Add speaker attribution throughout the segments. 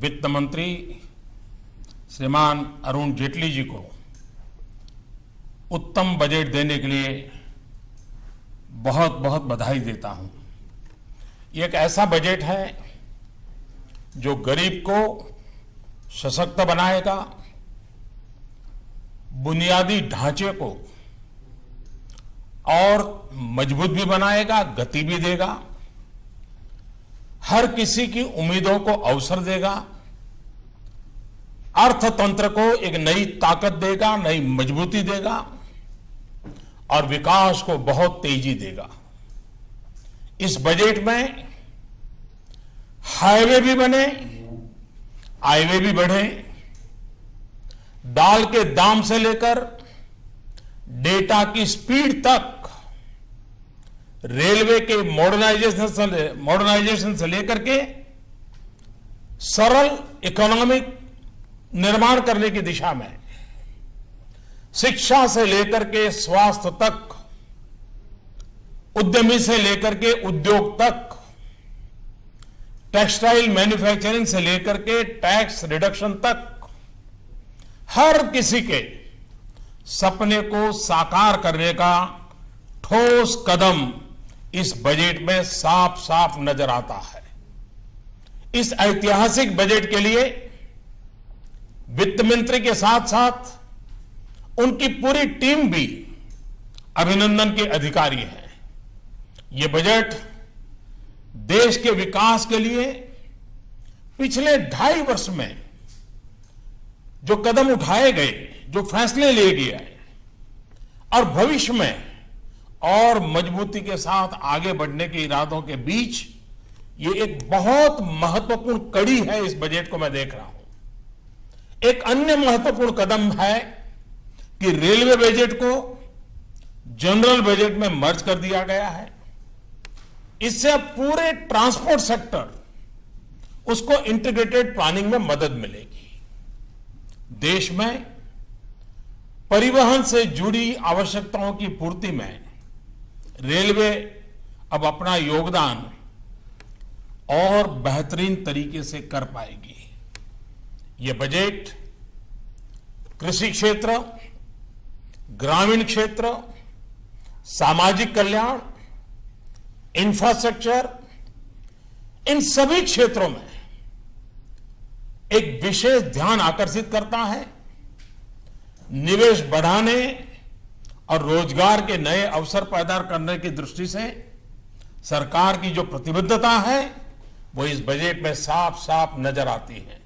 Speaker 1: वित्त मंत्री श्रीमान अरुण जेटली जी को उत्तम बजट देने के लिए बहुत बहुत बधाई देता हूं। ये एक ऐसा बजट है जो गरीब को सशक्त बनाएगा, बुनियादी ढांचे को और मजबूत भी बनाएगा, गति भी देगा, हर किसी की उम्मीदों को अवसर देगा, अर्थतंत्र को एक नई ताकत देगा, नई मजबूती देगा और विकास को बहुत तेजी देगा। इस बजट में हाईवे भी बने, हाईवे भी बढ़े, दाल के दाम से लेकर डेटा की स्पीड तक, रेलवे के मॉडर्नाइजेशन से लेकर के सरल इकोनॉमिक निर्माण करने की दिशा में, शिक्षा से लेकर के स्वास्थ्य तक, उद्यमी से लेकर के उद्योग तक, टेक्सटाइल मैन्युफैक्चरिंग से लेकर के टैक्स रिडक्शन तक, हर किसी के सपने को साकार करने का ठोस कदम इस बजट में साफ साफ नजर आता है। इस ऐतिहासिक बजट के लिए वित्त मंत्री के साथ साथ उनकी पूरी टीम भी अभिनंदन के अधिकारी है। ये बजट देश के विकास के लिए पिछले 2.5 वर्ष में जो कदम उठाए गए, जो फैसले लिए गए और भविष्य में और मजबूती के साथ आगे बढ़ने के इरादों के बीच ये एक बहुत महत्वपूर्ण कड़ी है। इस बजट को मैं देख रहा हूं। एक अन्य महत्वपूर्ण कदम है कि रेलवे बजट को जनरल बजट में मर्ज कर दिया गया है। इससे अब पूरे ट्रांसपोर्ट सेक्टर, उसको इंटीग्रेटेड प्लानिंग में मदद मिलेगी। देश में परिवहन से जुड़ी आवश्यकताओं की पूर्ति में रेलवे अब अपना योगदान और बेहतरीन तरीके से कर पाएगी। ये बजट कृषि क्षेत्र, ग्रामीण क्षेत्र, सामाजिक कल्याण, इंफ्रास्ट्रक्चर, इन सभी क्षेत्रों में एक विशेष ध्यान आकर्षित करता है। निवेश बढ़ाने और रोजगार के नए अवसर पैदा करने की दृष्टि से सरकार की जो प्रतिबद्धता है वो इस बजट में साफ साफ नजर आती है।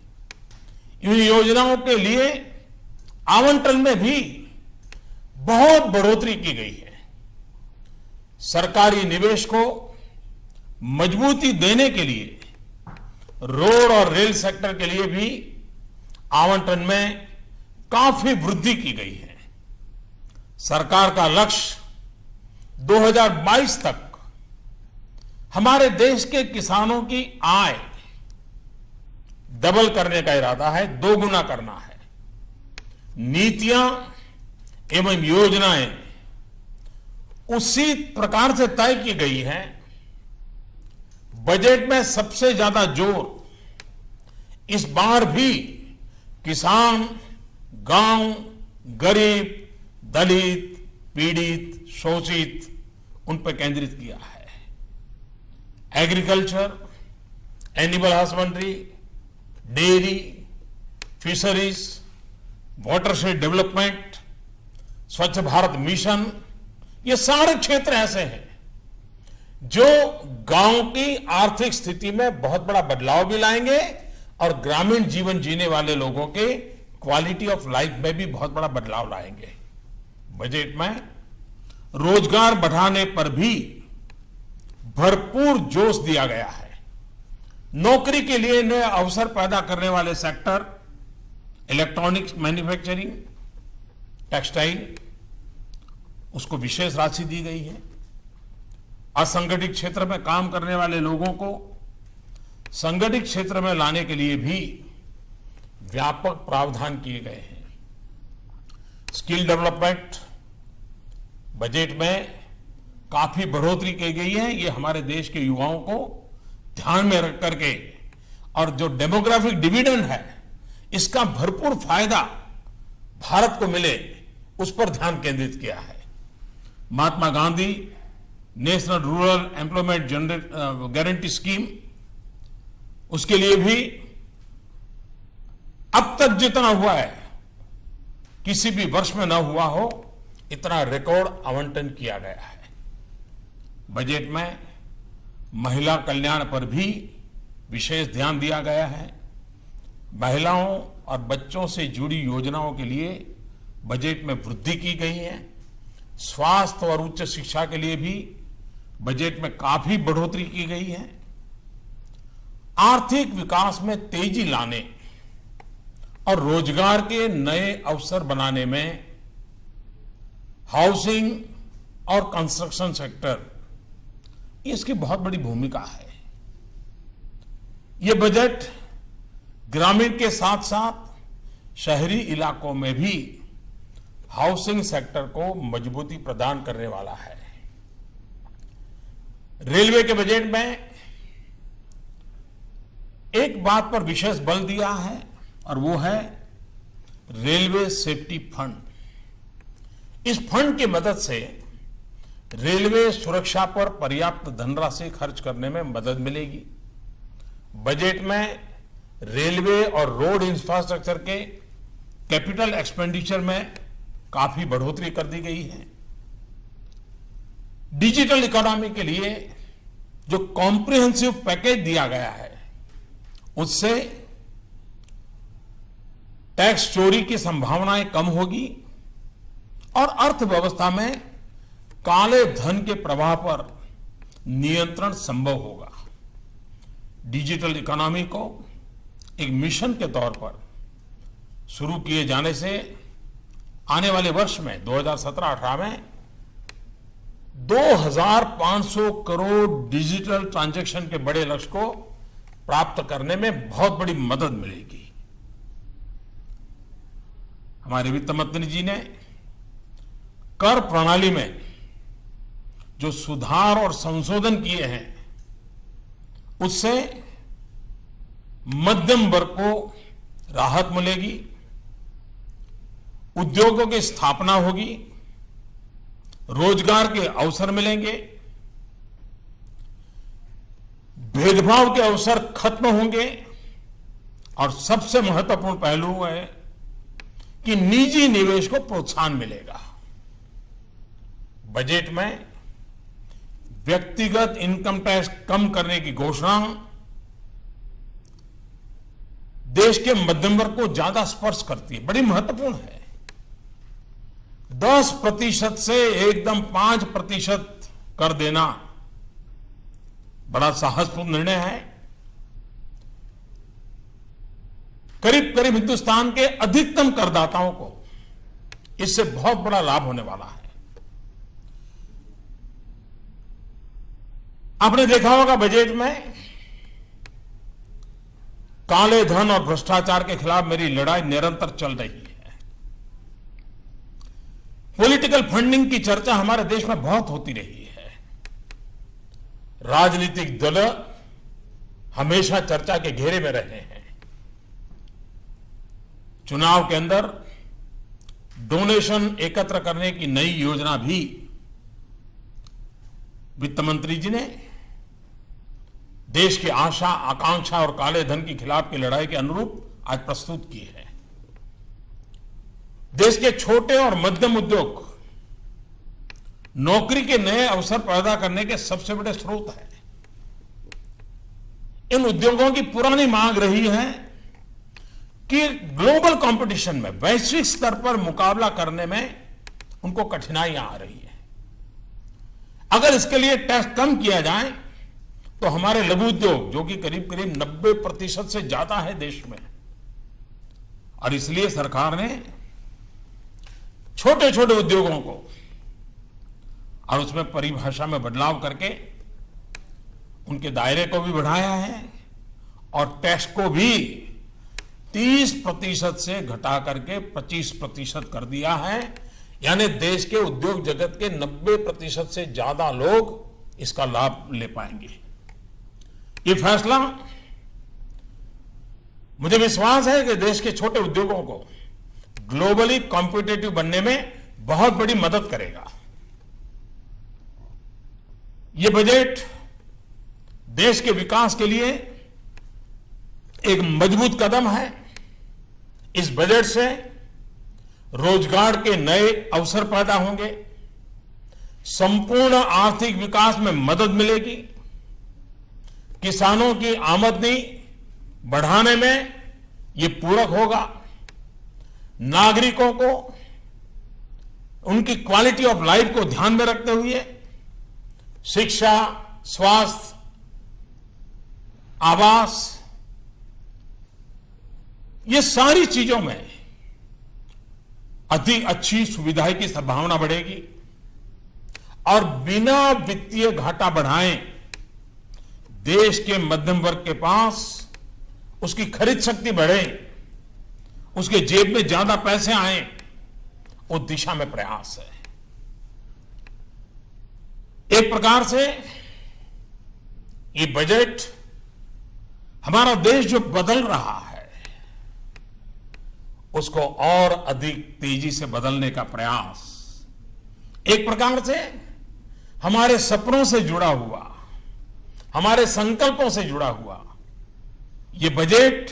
Speaker 1: इन योजनाओं के लिए आवंटन में भी बहुत बढ़ोतरी की गई है। सरकारी निवेश को मजबूती देने के लिए रोड और रेल सेक्टर के लिए भी आवंटन में काफी वृद्धि की गई है। सरकार का लक्ष्य 2022 तक हमारे देश के किसानों की आय डबल करने का इरादा है, 2 गुना करना है। नीतियां एवं योजनाएं उसी प्रकार से तय की गई है। बजट में सबसे ज्यादा जोर इस बार भी किसान, गांव, गरीब, दलित, पीड़ित, शोषित, उन पर केंद्रित किया है। Agriculture, animal husbandry, dairy, fisheries, watershed development, स्वच्छ भारत मिशन, ये सारे क्षेत्र ऐसे हैं जो गांव की आर्थिक स्थिति में बहुत बड़ा बदलाव भी लाएंगे और ग्रामीण जीवन जीने वाले लोगों के क्वालिटी ऑफ लाइफ में भी बहुत बड़ा बदलाव लाएंगे। बजट में रोजगार बढ़ाने पर भी भरपूर जोश दिया गया है। नौकरी के लिए नए अवसर पैदा करने वाले सेक्टर, इलेक्ट्रॉनिक्स मैन्युफैक्चरिंग, टेक्सटाइल, उसको विशेष राशि दी गई है। असंगठित क्षेत्र में काम करने वाले लोगों को संगठित क्षेत्र में लाने के लिए भी व्यापक प्रावधान किए गए हैं। स्किल डेवलपमेंट बजट में काफी बढ़ोतरी की गई है। ये हमारे देश के युवाओं को ध्यान में रख करके और जो डेमोग्राफिक डिविडेंड है, इसका भरपूर फायदा भारत को मिले, उस पर ध्यान केंद्रित किया है। Mahatma Gandhi National Rural Employment Guarantee Scheme, उसके लिए भी अब तक जितना हुआ है, किसी भी वर्ष में न हुआ हो, इतना रिकॉर्ड आवंटन किया गया है। बजट में महिला कल्याण पर भी विशेष ध्यान दिया गया है। महिलाओं और बच्चों से जुड़ी योजनाओं के लिए बजट में वृद्धि की गई है। स्वास्थ्य और उच्च शिक्षा के लिए भी बजट में काफी बढ़ोतरी की गई है। आर्थिक विकास में तेजी लाने और रोजगार के नए अवसर बनाने में हाउसिंग और कंस्ट्रक्शन सेक्टर, इसकी बहुत बड़ी भूमिका है। यह बजट ग्रामीण के साथ साथ शहरी इलाकों में भी हाउसिंग सेक्टर को मजबूती प्रदान करने वाला है। रेलवे के बजट में एक बात पर विशेष बल दिया है और वो है रेलवे सेफ्टी फंड। इस फंड की मदद से रेलवे सुरक्षा पर पर्याप्त धनराशि खर्च करने में मदद मिलेगी। बजट में रेलवे और रोड इंफ्रास्ट्रक्चर के कैपिटल एक्सपेंडिचर में काफी बढ़ोतरी कर दी गई है। डिजिटल इकोनॉमी के लिए जो कॉम्प्रिहेंसिव पैकेज दिया गया है, उससे टैक्स चोरी की संभावनाएं कम होगी और अर्थव्यवस्था में काले धन के प्रवाह पर नियंत्रण संभव होगा। डिजिटल इकोनॉमी को एक मिशन के तौर पर शुरू किए जाने से आने वाले वर्ष में 2017-18 में 2500 करोड़ डिजिटल ट्रांजैक्शन के बड़े लक्ष्य को प्राप्त करने में बहुत बड़ी मदद मिलेगी। हमारे वित्त मंत्री जी ने कर प्रणाली में जो सुधार और संशोधन किए हैं, उससे मध्यम वर्ग को राहत मिलेगी, उद्योगों की स्थापना होगी, रोजगार के अवसर मिलेंगे, भेदभाव के अवसर खत्म होंगे और सबसे महत्वपूर्ण पहलू है कि निजी निवेश को प्रोत्साहन मिलेगा। बजट में व्यक्तिगत इनकम टैक्स कम करने की घोषणा देश के मध्यम वर्ग को ज्यादा स्पर्श करती है, बड़ी महत्वपूर्ण है। 10% से एकदम 5% कर देना बड़ा साहसपूर्ण निर्णय है। करीब करीब हिंदुस्तान के अधिकतम करदाताओं को इससे बहुत बड़ा लाभ होने वाला है। आपने देखा होगा बजट में काले धन और भ्रष्टाचार के खिलाफ मेरी लड़ाई निरंतर चल रही है। पॉलिटिकल फंडिंग की चर्चा हमारे देश में बहुत होती रही है। राजनीतिक दल हमेशा चर्चा के घेरे में रहे हैं। चुनाव के अंदर डोनेशन एकत्र करने की नई योजना भी वित्त मंत्री जी ने देश की आशा, आकांक्षा और काले धन के खिलाफ की लड़ाई के अनुरूप आज प्रस्तुत की है। देश के छोटे और मध्यम उद्योग नौकरी के नए अवसर पैदा करने के सबसे बड़े स्रोत हैं। इन उद्योगों की पुरानी मांग रही है कि ग्लोबल कंपटीशन में, वैश्विक स्तर पर मुकाबला करने में उनको कठिनाइयां आ रही है। अगर इसके लिए टैक्स कम किया जाए तो हमारे लघु उद्योग, जो कि करीब करीब 90% से ज्यादा है देश में, और इसलिए सरकार ने छोटे छोटे उद्योगों को और उसमें परिभाषा में बदलाव करके उनके दायरे को भी बढ़ाया है और टैक्स को भी 30% से घटा करके 25% कर दिया है। यानी देश के उद्योग जगत के 90% से ज्यादा लोग इसका लाभ ले पाएंगे। ये फैसला मुझे विश्वास है कि देश के छोटे उद्योगों को ग्लोबली कॉम्पिटिटिव बनने में बहुत बड़ी मदद करेगा। ये बजट देश के विकास के लिए एक मजबूत कदम है। इस बजट से रोजगार के नए अवसर पैदा होंगे, संपूर्ण आर्थिक विकास में मदद मिलेगी, किसानों की आमदनी बढ़ाने में ये पूरक होगा, नागरिकों को उनकी क्वालिटी ऑफ लाइफ को ध्यान में रखते हुए शिक्षा, स्वास्थ्य, आवास, ये सारी चीजों में अधिक अच्छी सुविधाएं की संभावना बढ़ेगी और बिना वित्तीय घाटा बढ़ाए देश के मध्यम वर्ग के पास उसकी खरीद शक्ति बढ़े, उसके जेब में ज्यादा पैसे आए, उस दिशा में प्रयास है। एक प्रकार से ये बजट हमारा देश जो बदल रहा है उसको और अधिक तेजी से बदलने का प्रयास, एक प्रकार से हमारे सपनों से जुड़ा हुआ, हमारे संकल्पों से जुड़ा हुआ ये बजट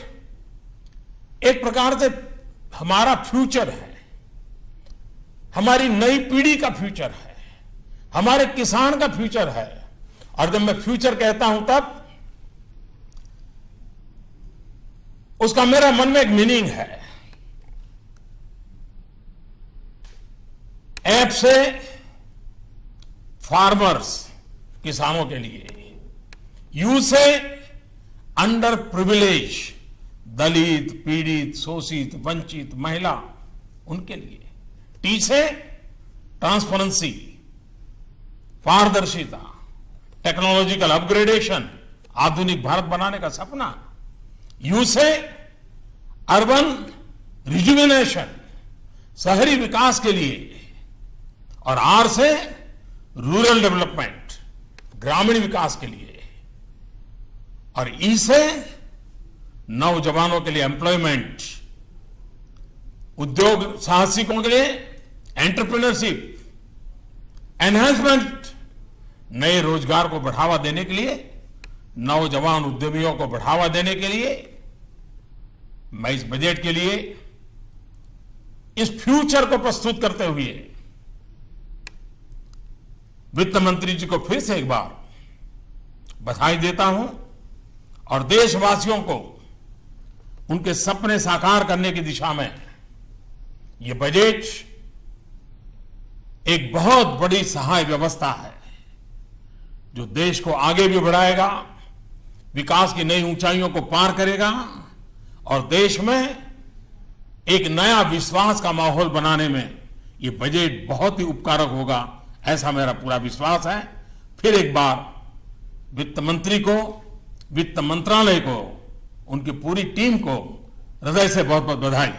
Speaker 1: एक प्रकार से हमारा फ्यूचर है, हमारी नई पीढ़ी का फ्यूचर है, हमारे किसान का फ्यूचर है। और जब मैं फ्यूचर कहता हूं तब उसका मेरा मन में एक मीनिंग है। ऐप से फार्मर्स, किसानों के लिए, यू से अंडर प्रिविलेज, दलित, पीड़ित, शोषित, वंचित, महिला, उनके लिए, टी से ट्रांसपेरेंसी, पारदर्शिता, टेक्नोलॉजिकल अपग्रेडेशन, आधुनिक भारत बनाने का सपना, यू से अर्बन रिजुविनेशन, शहरी विकास के लिए, और आर से रूरल डेवलपमेंट, ग्रामीण विकास के लिए, और ई से नौजवानों के लिए एम्प्लॉयमेंट, उद्योग साहसिकों के लिए एंटरप्रेन्योरशिप, एनहांसमेंट, नए रोजगार को बढ़ावा देने के लिए, नौजवान उद्यमियों को बढ़ावा देने के लिए मैं इस बजट के लिए इस फ्यूचर को प्रस्तुत करते हुए वित्त मंत्री जी को फिर से एक बार बधाई देता हूं और देशवासियों को उनके सपने साकार करने की दिशा में यह बजट एक बहुत बड़ी सहाय व्यवस्था है जो देश को आगे भी बढ़ाएगा, विकास की नई ऊंचाइयों को पार करेगा और देश में एक नया विश्वास का माहौल बनाने में यह बजट बहुत ही उपकारक होगा, ऐसा मेरा पूरा विश्वास है। फिर एक बार वित्त मंत्री को, वित्त मंत्रालय को, उनकी पूरी टीम को हृदय से बहुत बहुत बधाई।